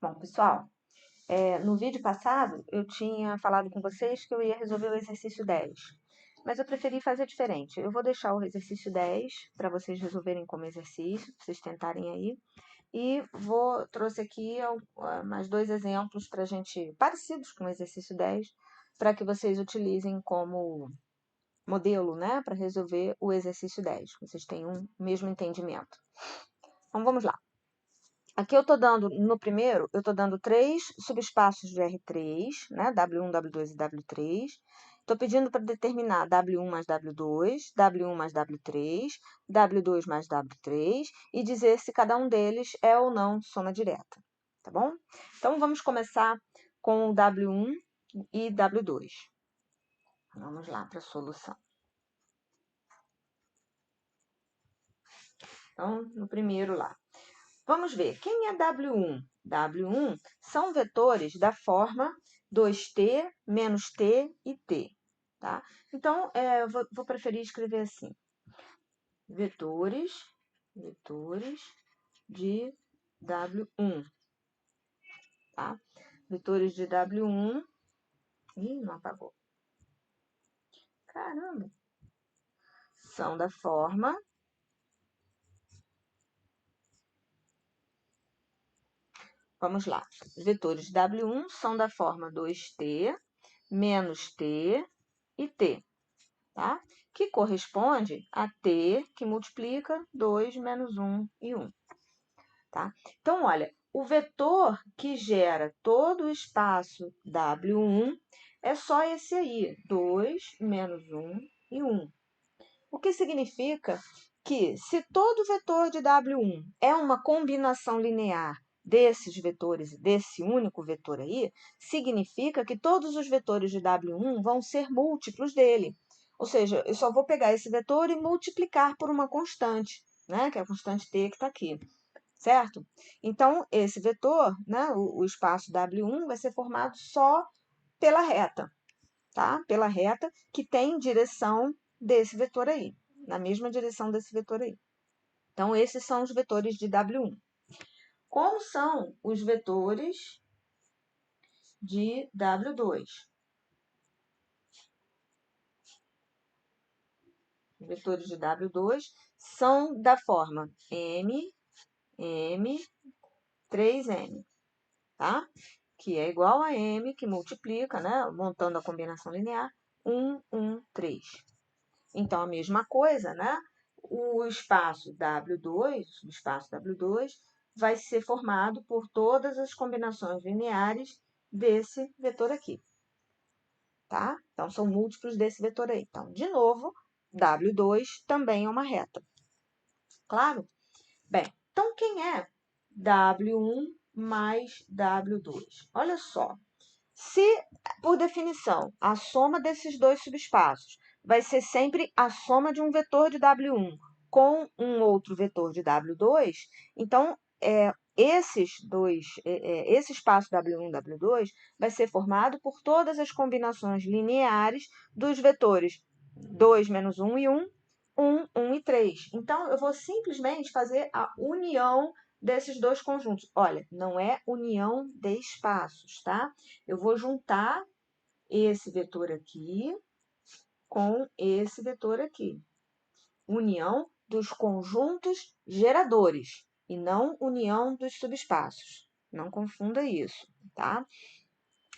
Bom, pessoal, no vídeo passado eu tinha falado com vocês que eu ia resolver o exercício 10, mas eu preferi fazer diferente. Eu vou deixar o exercício 10 para vocês resolverem como exercício, pra vocês tentarem aí, e trouxe aqui mais dois exemplos para gente, parecidos com o exercício 10, para que vocês utilizem como modelo, né, para resolver o exercício 10. Vocês têm um mesmo entendimento. Então vamos lá. Aqui eu estou dando, no primeiro, eu estou dando 3 subespaços de R3, né? W1, W2 e W3. Estou pedindo para determinar W1 mais W2, W1 mais W3, W2 mais W3 e dizer se cada um deles é ou não soma direta, tá bom? Então, vamos começar com o W1 e W2. Vamos lá para a solução. Então, no primeiro lá. Vamos ver, quem é W1? W1 são vetores da forma 2t menos t e t, tá? Então, eu vou preferir escrever assim, vetores de W1, tá? Vetores de W1, ih, não apagou, caramba, são da forma Vamos lá. Vetores de W1 são da forma 2t menos t e t, tá? Que corresponde a t que multiplica 2 menos 1 e 1, tá? Então, olha, o vetor que gera todo o espaço W1 é só esse aí, 2 menos 1 e 1. O que significa que, se todo vetor de W1 é uma combinação linear desses vetores, desse único vetor aí, significa que todos os vetores de W1 vão ser múltiplos dele. Ou seja, eu só vou pegar esse vetor e multiplicar por uma constante, né? Que é a constante t que está aqui, certo? Então, esse vetor, né, o espaço W1, vai ser formado só pela reta, tá? Pela reta que tem direção desse vetor aí, na mesma direção desse vetor aí. Então, esses são os vetores de W1. Como são os vetores de W2? Os vetores de W2 são da forma M, 3M, tá? Que é igual a M, que multiplica, né, montando a combinação linear, 1, 1, 3. Então, a mesma coisa, né? O espaço W2 vai ser formado por todas as combinações lineares desse vetor aqui, tá? Então, são múltiplos desse vetor aí. Então, de novo, W2 também é uma reta. Claro? Bem, então, quem é W1 mais W2? Olha só. Se, por definição, a soma desses dois subespaços vai ser sempre a soma de um vetor de W1 com um outro vetor de W2, então, esse espaço W1 e W2 vai ser formado por todas as combinações lineares dos vetores 2 menos 1 e 1, 1, 1 e 3. Então, eu vou simplesmente fazer a união desses dois conjuntos. Olha, não é união de espaços, tá? Eu vou juntar esse vetor aqui com esse vetor aqui. União dos conjuntos geradores e não união dos subespaços. Não confunda isso, tá?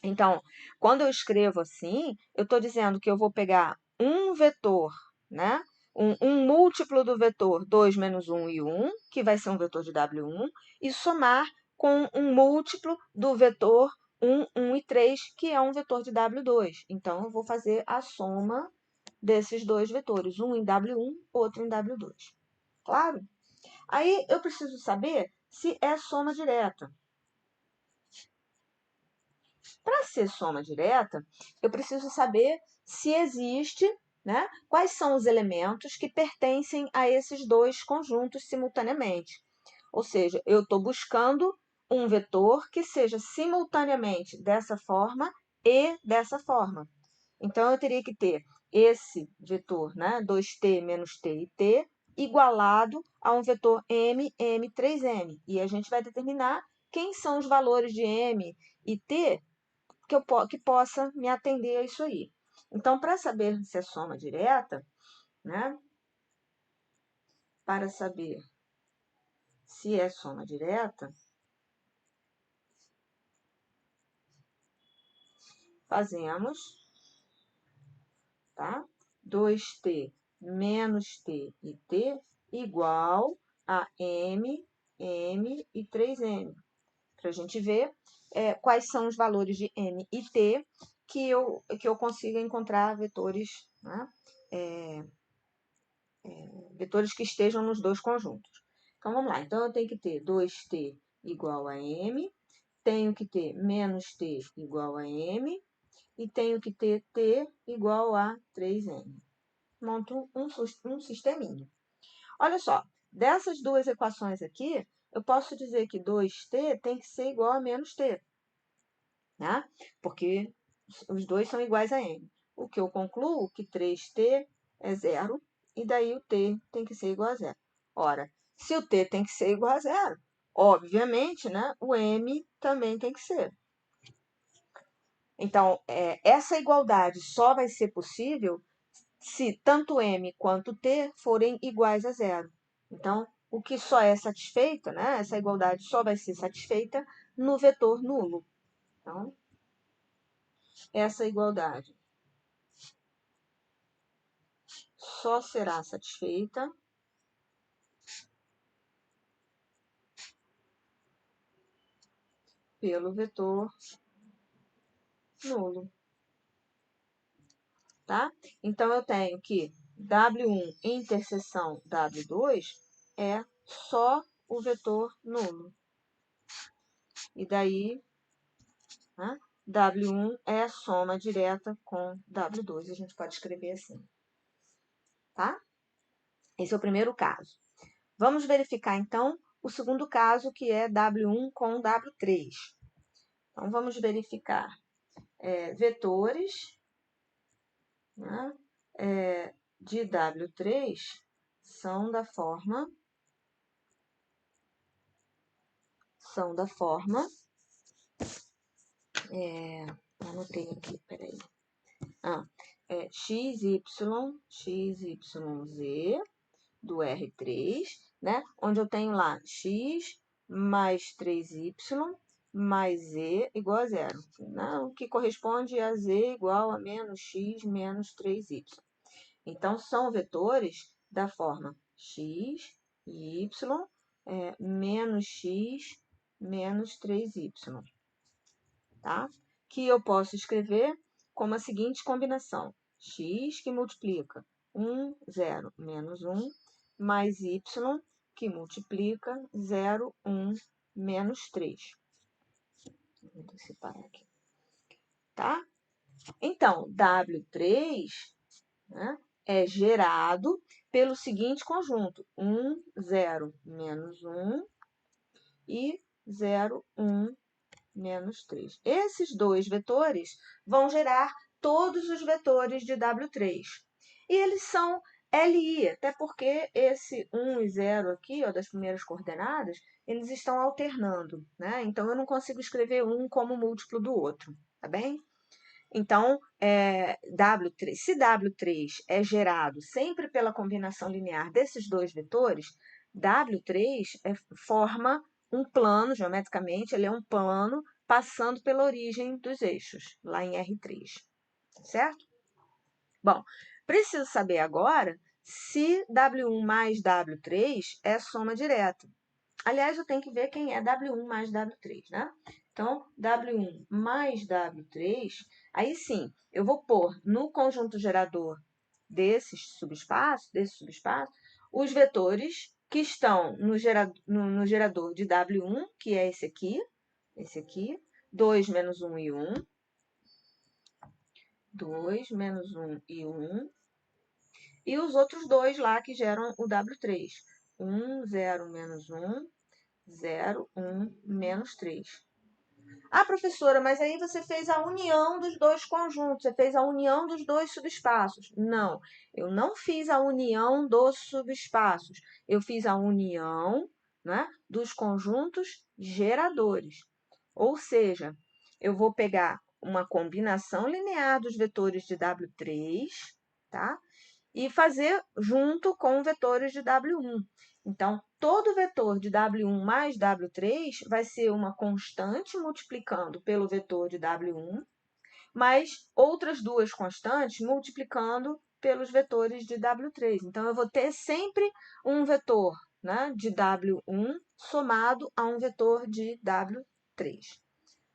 Então, quando eu escrevo assim, eu estou dizendo que eu vou pegar um vetor, né? Um múltiplo do vetor 2 menos 1 e 1, que vai ser um vetor de W1, e somar com um múltiplo do vetor 1, 1 e 3, que é um vetor de W2. Então, eu vou fazer a soma desses dois vetores, um em W1, outro em W2. Claro? Aí, eu preciso saber se é soma direta. Para ser soma direta, eu preciso saber se existe, né, quais são os elementos que pertencem a esses dois conjuntos simultaneamente. Ou seja, eu estou buscando um vetor que seja simultaneamente dessa forma e dessa forma. Então, eu teria que ter esse vetor, né, 2t menos t e t, igualado a um vetor m, 3m. E a gente vai determinar quem são os valores de M e T que possa me atender a isso aí. Então, para saber se é soma direta, né? Para saber se é soma direta, fazemos, tá? 2t menos t e t igual a m, m e 3m. Para a gente ver quais são os valores de m e t que eu consiga encontrar vetores, né? Vetores que estejam nos dois conjuntos. Então, vamos lá. Então, eu tenho que ter 2t igual a m, tenho que ter menos t igual a m, e tenho que ter t igual a 3m. Monto um sisteminha. Olha só, dessas duas equações aqui, eu posso dizer que 2t tem que ser igual a menos t, né? Porque os dois são iguais a m. O que eu concluo que 3t é zero, e daí o t tem que ser igual a zero. Ora, se o t tem que ser igual a zero, obviamente, né, o m também tem que ser. Então, essa igualdade só vai ser possível se tanto m quanto t forem iguais a zero. Então, o que só é satisfeito, né, essa igualdade só vai ser satisfeita no vetor nulo. Então, essa igualdade só será satisfeita pelo vetor nulo, tá? Então, eu tenho que W1 interseção W2 é só o vetor nulo. E daí, né, W1 é a soma direta com W2. A gente pode escrever assim, tá? Esse é o primeiro caso. Vamos verificar, então, o segundo caso, que é W1 com W3. Então, vamos verificar vetores, né, de W3 são da forma anotei aqui, peraí. XY, XYZ do R3, né? Onde eu tenho lá x mais 3y mais z igual a zero, né? O que corresponde a z igual a menos x menos 3y. Então, são vetores da forma x, y, menos x menos 3y, tá? Que eu posso escrever como a seguinte combinação: x que multiplica 1, 0, menos 1, mais y que multiplica 0, 1, menos 3. Vou separar aqui, tá? Então, W3, né, é gerado pelo seguinte conjunto: 1, 0, menos 1 e 0, 1, menos 3. Esses dois vetores vão gerar todos os vetores de W3. E eles são LI, até porque esse 1 e 0 aqui, ó, das primeiras coordenadas, eles estão alternando, né? Então, eu não consigo escrever um como múltiplo do outro, tá bem? Então, W3, se W3 é gerado sempre pela combinação linear desses dois vetores, W3 forma um plano, geometricamente, ele é um plano passando pela origem dos eixos, lá em R3, certo? Bom, preciso saber agora se W1 mais W3 é soma direta. Aliás, eu tenho que ver quem é W1 mais W3, né? Então, W1 mais W3, aí sim, eu vou pôr no conjunto gerador desse subespaço, os vetores que estão no gerador de W1, que é esse aqui, 2 menos 1 e 1, 2 menos 1 e 1, e os outros dois lá que geram o W3, 1, 0, menos 1, 0, 1, menos 3. Ah, professora, mas aí você fez a união dos dois conjuntos, você fez a união dos dois subespaços. Não, eu não fiz a união dos subespaços. Eu fiz a união né, dos conjuntos geradores. Ou seja, eu vou pegar uma combinação linear dos vetores de W3, tá? E fazer junto com vetores de W1. Então, todo vetor de W1 mais W3 vai ser uma constante multiplicando pelo vetor de W1, mais outras duas constantes multiplicando pelos vetores de W3. Então, eu vou ter sempre um vetor, né, de W1 somado a um vetor de W3.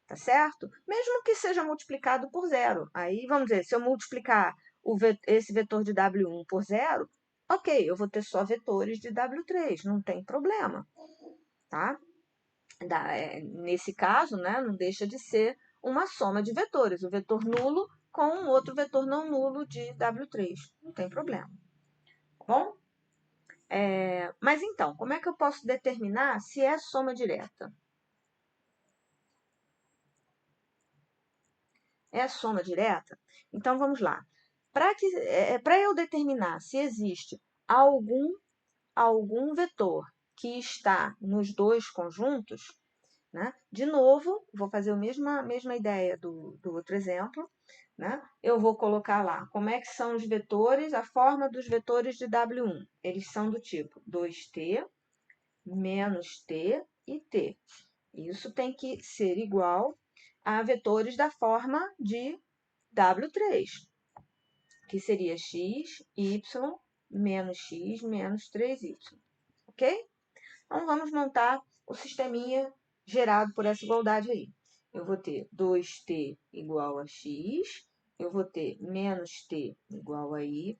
Tá certo? Mesmo que seja multiplicado por zero. Aí, vamos dizer, se eu multiplicar esse vetor de W1 por zero, ok, eu vou ter só vetores de W3, não tem problema, tá? Nesse caso, né, não deixa de ser uma soma de vetores, o vetor nulo com um outro vetor não nulo de W3, não tem problema, tá bom? Mas então, como é que eu posso determinar se é soma direta? É soma direta? Então, vamos lá. Para eu determinar se existe algum vetor que está nos dois conjuntos, né? De novo, vou fazer a mesma ideia do outro exemplo, né? Eu vou colocar lá como é que são os vetores, a forma dos vetores de W1. Eles são do tipo 2t, menos t e t. Isso tem que ser igual a vetores da forma de W3, que seria x, y, menos x, menos 3y. Ok? Então, vamos montar o sisteminha gerado por essa igualdade aí. Eu vou ter 2t igual a x, eu vou ter menos t igual a y,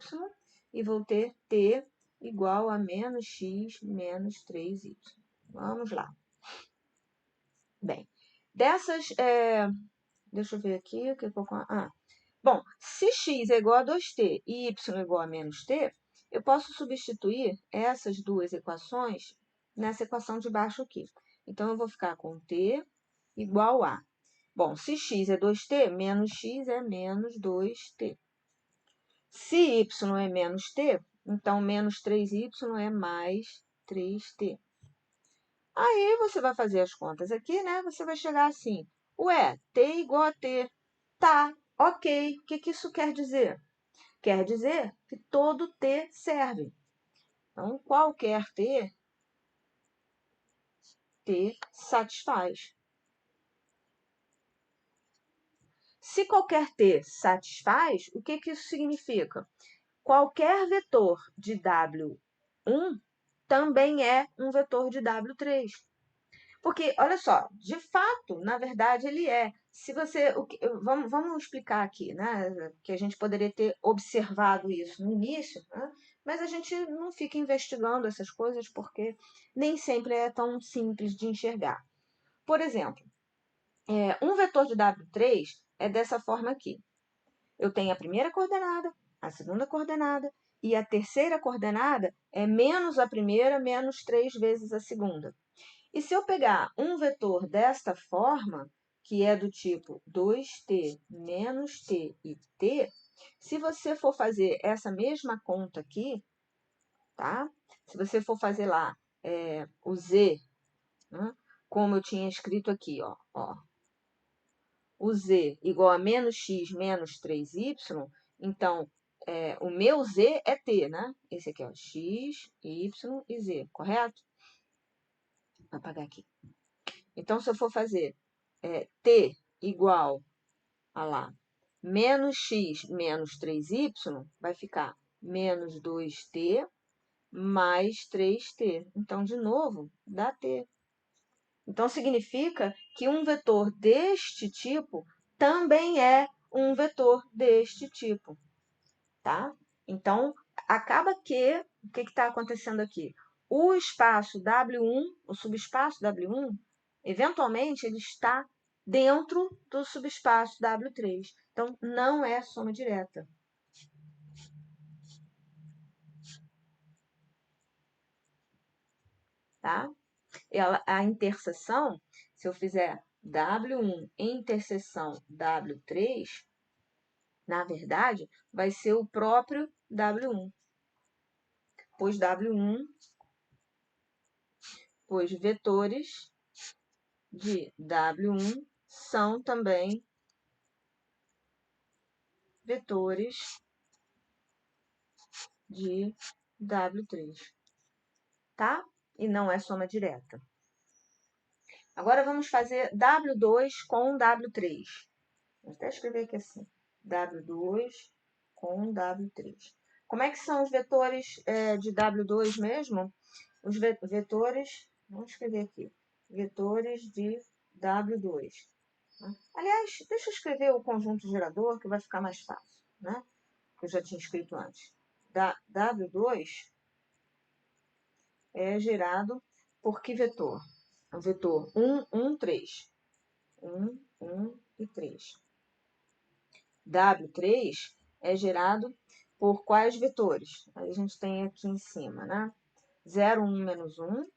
e vou ter t igual a menos x menos 3y. Vamos lá. Bem, deixa eu ver aqui o que eu vou... Bom, se x é igual a 2t e y é igual a menos t, eu posso substituir essas duas equações nessa equação de baixo aqui. Então, eu vou ficar com t igual a... Bom, se x é 2t, menos x é menos 2t. Se y é menos t, então menos 3y é mais 3t. Aí, você vai fazer as contas aqui, né? Você vai chegar assim, ué, t igual a t. Tá, ok. O que isso quer dizer? Quer dizer que todo t serve. Então, qualquer t satisfaz. Se qualquer t satisfaz, o que isso significa? Qualquer vetor de W1 também é um vetor de W3. Porque, olha só, de fato, na verdade, ele é. Se você. Vamos explicar aqui, né? Que a gente poderia ter observado isso no início, né? Mas a gente não fica investigando essas coisas porque nem sempre é tão simples de enxergar. Por exemplo, um vetor de W3 é dessa forma aqui. Eu tenho a primeira coordenada, a segunda coordenada, e a terceira coordenada é menos a primeira, menos 3 vezes a segunda. E se eu pegar um vetor desta forma, que é do tipo 2t menos t e t, se você for fazer essa mesma conta aqui, tá? Se você for fazer lá o z, né? Como eu tinha escrito aqui, ó, o z igual a menos x menos 3y, então o meu z é t, né? Esse aqui, ó, x, y e z, correto? Vou apagar aqui. Então, se eu for fazer t igual a lá, menos x menos 3y, vai ficar menos 2t mais 3t. Então, de novo, dá t. Então, significa que um vetor deste tipo também é um vetor deste tipo, tá? Então, acaba que, o que está acontecendo aqui? O espaço W1, o subespaço W1, eventualmente ele está dentro do subespaço W3. Então, não é soma direta. Tá? A interseção, se eu fizer W1 interseção W3, na verdade, vai ser o próprio W1. Pois W1 pois vetores de W1 são também vetores de W3, tá? E não é soma direta. Agora vamos fazer W2 com W3. Vou até escrever aqui assim, W2 com W3. Como é que são os vetores de W2 mesmo? Os vetores, vamos escrever aqui, vetores de W2. Aliás, deixa eu escrever o conjunto gerador, que vai ficar mais fácil, né? Que eu já tinha escrito antes. W2 é gerado por que vetor? O vetor 1, 1, 3. 1, 1 e 3. W3 é gerado por quais vetores? Aí a gente tem aqui em cima, né? 0, 1, menos 1.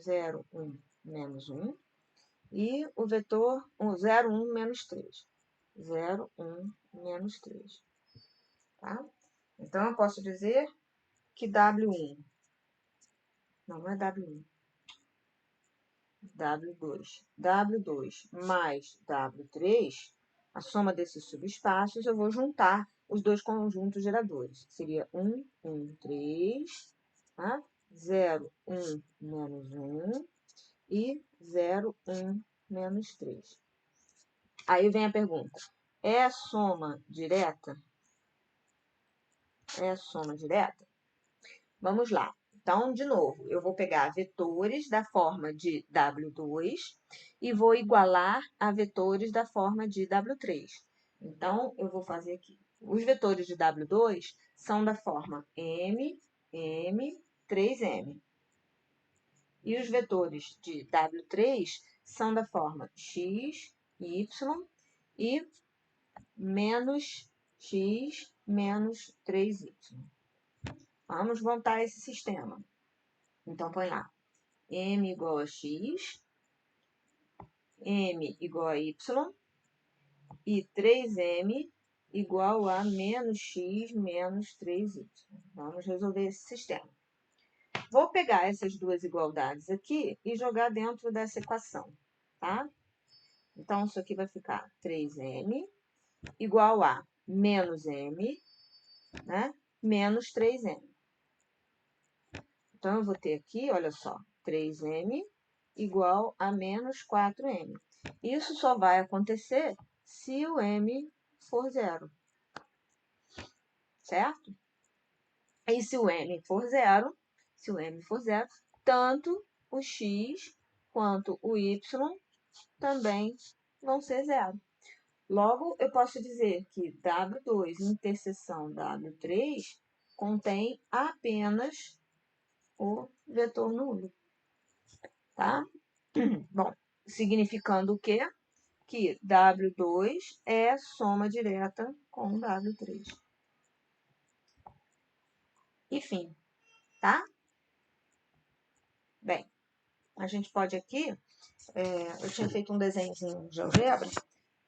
0, 1, menos 1. E o vetor 0, 1, menos 3. 0, 1, menos 3. Tá? Então, eu posso dizer que W1, não é W1, W2. W2 mais W3, a soma desses subespaços, eu vou juntar os dois conjuntos geradores. Seria 1, 1, 3, tá? 0, 1, menos 1 e 0, 1, menos 3. Aí vem a pergunta, é a soma direta? É a soma direta? Vamos lá. Então, de novo, eu vou pegar vetores da forma de W2 e vou igualar a vetores da forma de W3. Então, eu vou fazer aqui. Os vetores de W2 são da forma M, M, 3M. E os vetores de W3 são da forma X, Y e menos X, menos 3Y. Vamos montar esse sistema. Então, põe lá. M igual a X, M igual a Y e 3M igual a menos X menos 3Y. Vamos resolver esse sistema. Vou pegar essas duas igualdades aqui e jogar dentro dessa equação, tá? Então, isso aqui vai ficar 3M igual a menos M, né? Menos 3M. Então, eu vou ter aqui, olha só, 3M igual a menos 4M. Isso só vai acontecer se o M for zero, certo? E se o M for zero, tanto o X quanto o Y também vão ser zero. Logo, eu posso dizer que W2 interseção W3 contém apenas o vetor nulo, tá? Bom, significando o quê? Que W2 é soma direta com W3. Enfim, tá? Bem, a gente pode aqui, eu tinha feito um desenhozinho de algebra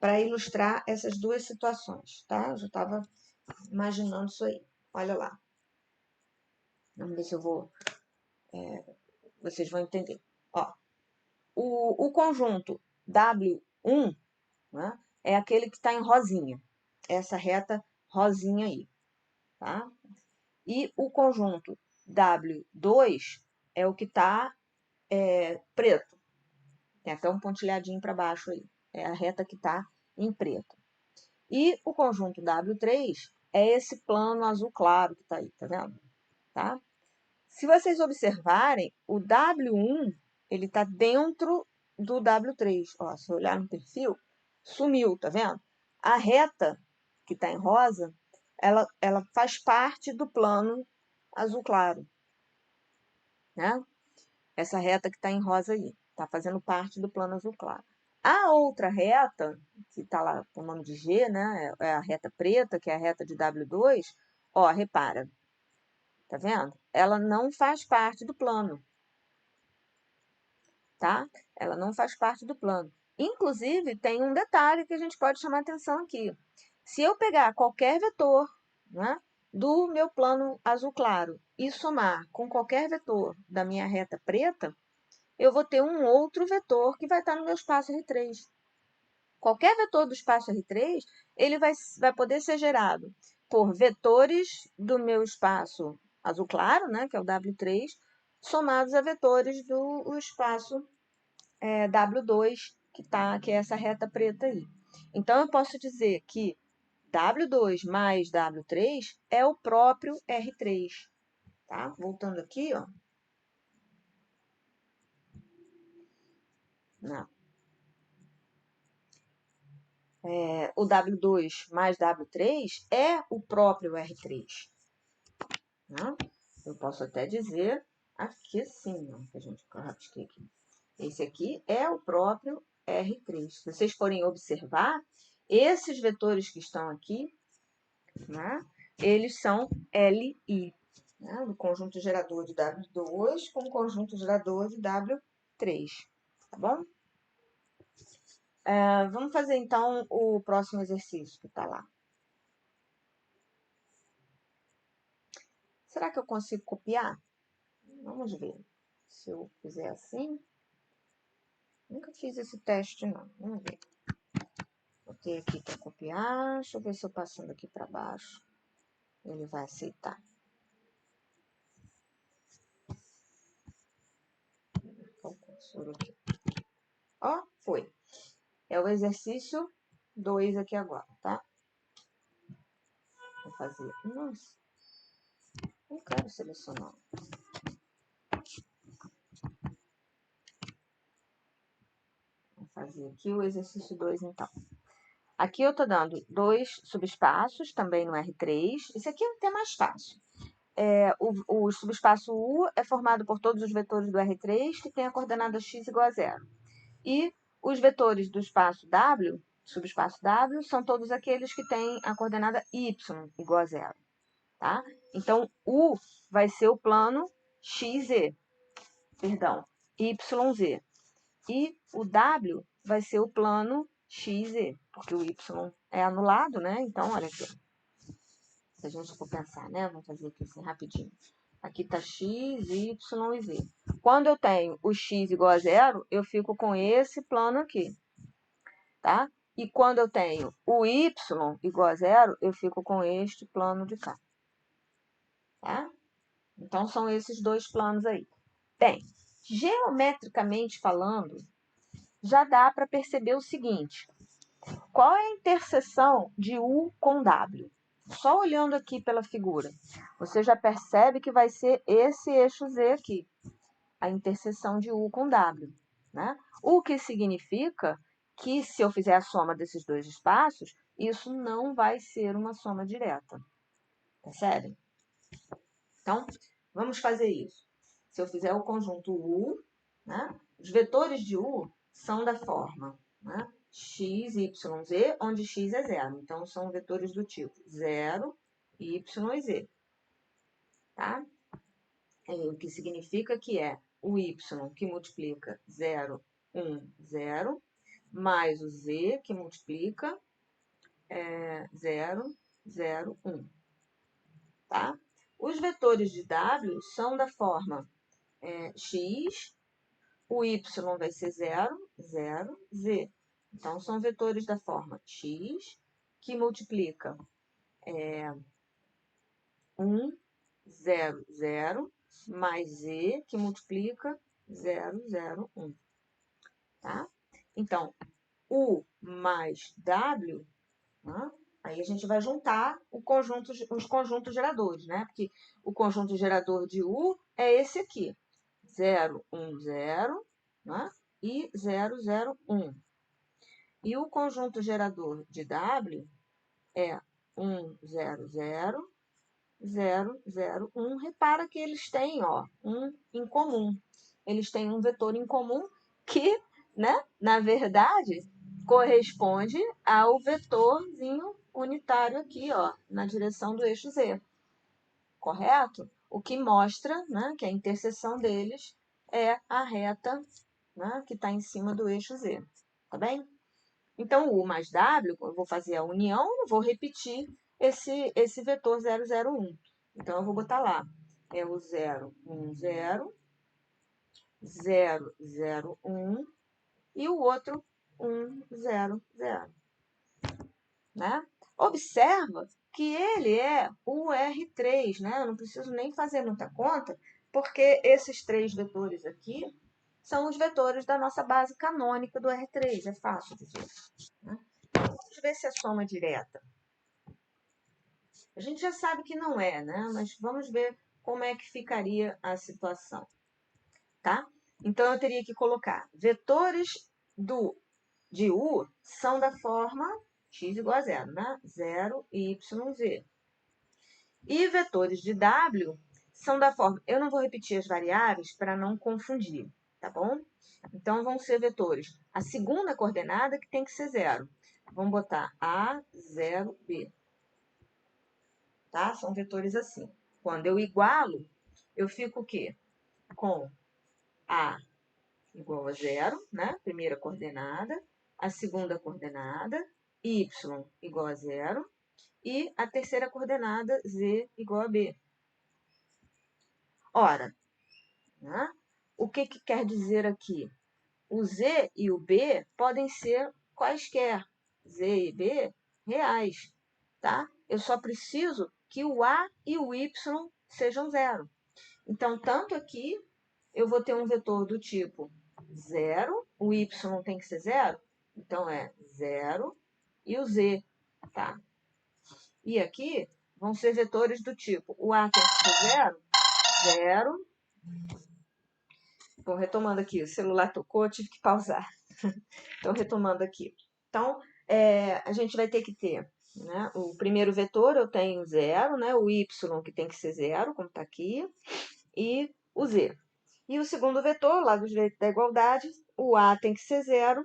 para ilustrar essas duas situações, tá? Eu já estava imaginando isso aí. Olha lá. Vamos ver se eu vou... vocês vão entender. Ó, o conjunto W1, né, é aquele que está em rosinha. Essa reta rosinha aí, tá? E o conjunto W2 é o que está preto. Tem até um pontilhadinho para baixo aí. É a reta que está em preto. E o conjunto W3 é esse plano azul claro que está aí, tá vendo? Tá? Se vocês observarem, o W1 ele está dentro do W3. Ó, se eu olhar no perfil, sumiu, tá vendo? A reta que está em rosa, ela faz parte do plano azul claro, né? Essa reta que está em rosa aí, está fazendo parte do plano azul claro. A outra reta, que está lá com o nome de G, né? É a reta preta, que é a reta de W2, ó, repara, tá vendo? Ela não faz parte do plano, tá? Ela não faz parte do plano. Inclusive, tem um detalhe que a gente pode chamar atenção aqui. Se eu pegar qualquer vetor, né, do meu plano azul claro e somar com qualquer vetor da minha reta preta, eu vou ter um outro vetor que vai estar no meu espaço R3. Qualquer vetor do espaço R3, ele vai poder ser gerado por vetores do meu espaço azul claro, né, que é o W3, somados a vetores do espaço W2, que é essa reta preta aí. Então, eu posso dizer que W2 mais W3 é o próprio R3. Tá? Voltando aqui, ó. Não. O W2 mais W3 é o próprio R3. Né? Eu posso até dizer aqui assim, ó, que a gente rabisquei aqui. Esse aqui é o próprio R3. Se vocês forem observar, esses vetores que estão aqui, né, eles são LI, né, do conjunto gerador de W2 com o conjunto gerador de W3, tá bom? Vamos fazer, então, o próximo exercício que está lá. Será que eu consigo copiar? Vamos ver. Se eu fizer assim... Nunca fiz esse teste, não. Vamos ver. Botei aqui para copiar. Deixa eu ver se eu passando aqui para baixo, ele vai aceitar. Qual cursor aqui? Ó, foi. É o exercício 2 aqui agora, tá? Vou fazer... Nossa, não quero selecionar. Vou fazer aqui o exercício 2, então. Aqui eu tô dando 2 subespaços, também no R3. Esse aqui é até mais fácil. O subespaço U é formado por todos os vetores do R3 que tem a coordenada x igual a 0. E os vetores do espaço W, subespaço W, são todos aqueles que têm a coordenada y igual a 0. Tá? Então, U vai ser o plano XZ, perdão, YZ. E o W vai ser o plano XZ, porque o Y é anulado, né? Então, olha aqui. Se a gente for pensar, né? Vamos fazer aqui assim rapidinho. Aqui está x, y e z. Quando eu tenho o x igual a 0, eu fico com esse plano aqui, tá? E quando eu tenho o y igual a 0, eu fico com este plano de cá, tá? Então, são esses dois planos aí. Bem, geometricamente falando, já dá para perceber o seguinte. Qual é a interseção de U com W? Só olhando aqui pela figura, você já percebe que vai ser esse eixo Z aqui, a interseção de U com W, né? O que significa que, se eu fizer a soma desses dois espaços, isso não vai ser uma soma direta. Percebem? Então, vamos fazer isso. Se eu fizer o conjunto U, né, os vetores de U são da forma, né, x, y, z, onde x é 0. Então, são vetores do tipo 0, y e z. Tá? O que significa que é o y que multiplica 0, 1, 0, mais o z que multiplica 0, 0, 1. Tá? Os vetores de W são da forma x, o y vai ser 0, 0, z. Então, são vetores da forma x, que multiplica 1, 0, 0, mais z, que multiplica 0, 0, 1. Tá? Então, U mais W, né? Aí a gente vai juntar os conjuntos geradores, né? Porque o conjunto gerador de U é esse aqui. 0, 1, 0, né? E 0, 0, 1. E o conjunto gerador de W é 1, 0, 0, 0, 0, 1. Repara que eles têm, ó, um em comum. Eles têm um vetor em comum que, né, na verdade, corresponde ao vetorzinho unitário aqui, ó, na direção do eixo Z. Correto? O que mostra, né, que a interseção deles é a reta, né, que está em cima do eixo Z. Tá bem? Então, U mais W, eu vou fazer a união, eu vou repetir esse vetor 0, 0, 1. Então, eu vou botar lá. É o 0, 1, 0 0, 0, 1 e o outro 1, 0, 0. Né? Observa que ele é o R3, né? Eu não preciso nem fazer muita conta, porque esses três vetores aqui são os vetores da nossa base canônica do R3, é fácil de ver. Né? Vamos ver se é soma direta. A gente já sabe que não é, né? Mas vamos ver como é que ficaria a situação, tá? Então, eu teria que colocar vetores de U são da forma x igual a 0, né? 0, y, z. E vetores de W são da forma... Eu não vou repetir as variáveis para não confundir, tá bom? Então, vão ser vetores. A segunda coordenada que tem que ser 0. Vamos botar A, 0, B. Tá? São vetores assim. Quando eu igualo, eu fico o quê? Com A igual a 0, né? Primeira coordenada. A segunda coordenada, Y igual a 0. E a terceira coordenada, Z igual a B. Ora, né? O que quer dizer aqui? O Z e o B podem ser quaisquer. Z e B reais, tá? Eu só preciso que o A e o Y sejam 0. Então, tanto aqui, eu vou ter um vetor do tipo 0, o Y tem que ser 0, então é 0 e o Z, tá? E aqui vão ser vetores do tipo, o A tem que ser 0, 0. Bom, retomando aqui, o celular tocou, eu tive que pausar. Então, retomando aqui. Então, a gente vai ter que ter, né, o primeiro vetor eu tenho 0, né, o y que tem que ser 0, como está aqui, e o z. E o segundo vetor, lá do direito da igualdade, o a tem que ser 0,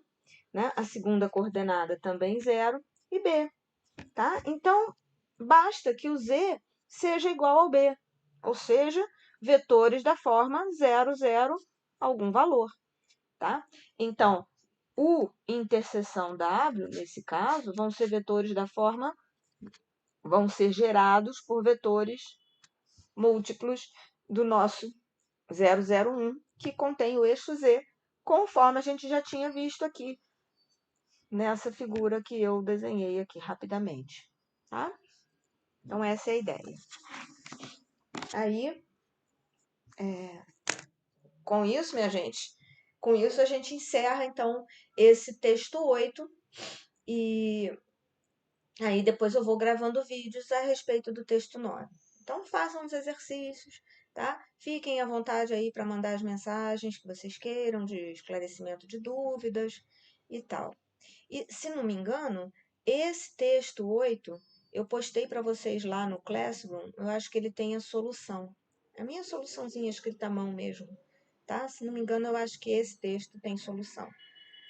né, a segunda coordenada também 0, e b. Tá? Então, basta que o z seja igual ao b, ou seja, vetores da forma 0, 0, algum valor. Tá? Então, U interseção W, nesse caso, vão ser vetores da forma, vão ser gerados por vetores múltiplos do nosso 001, que contém o eixo Z, conforme a gente já tinha visto aqui, nessa figura que eu desenhei aqui rapidamente. Tá? Então, essa é a ideia. Aí, com isso, minha gente, com isso a gente encerra, então, esse texto 8 e aí depois eu vou gravando vídeos a respeito do texto 9. Então façam os exercícios, tá? Fiquem à vontade aí para mandar as mensagens que vocês queiram de esclarecimento de dúvidas e tal. E se não me engano, esse texto 8 eu postei para vocês lá no Classroom, eu acho que ele tem a solução. A minha soluçãozinha escrita à mão mesmo, tá? Se não me engano, eu acho que esse texto tem solução,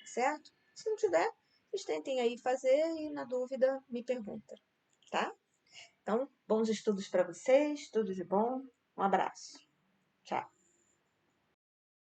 certo? Se não tiver, vocês tentem aí fazer e, na dúvida, me pergunta, tá? Então, bons estudos para vocês, tudo de bom, um abraço. Tchau.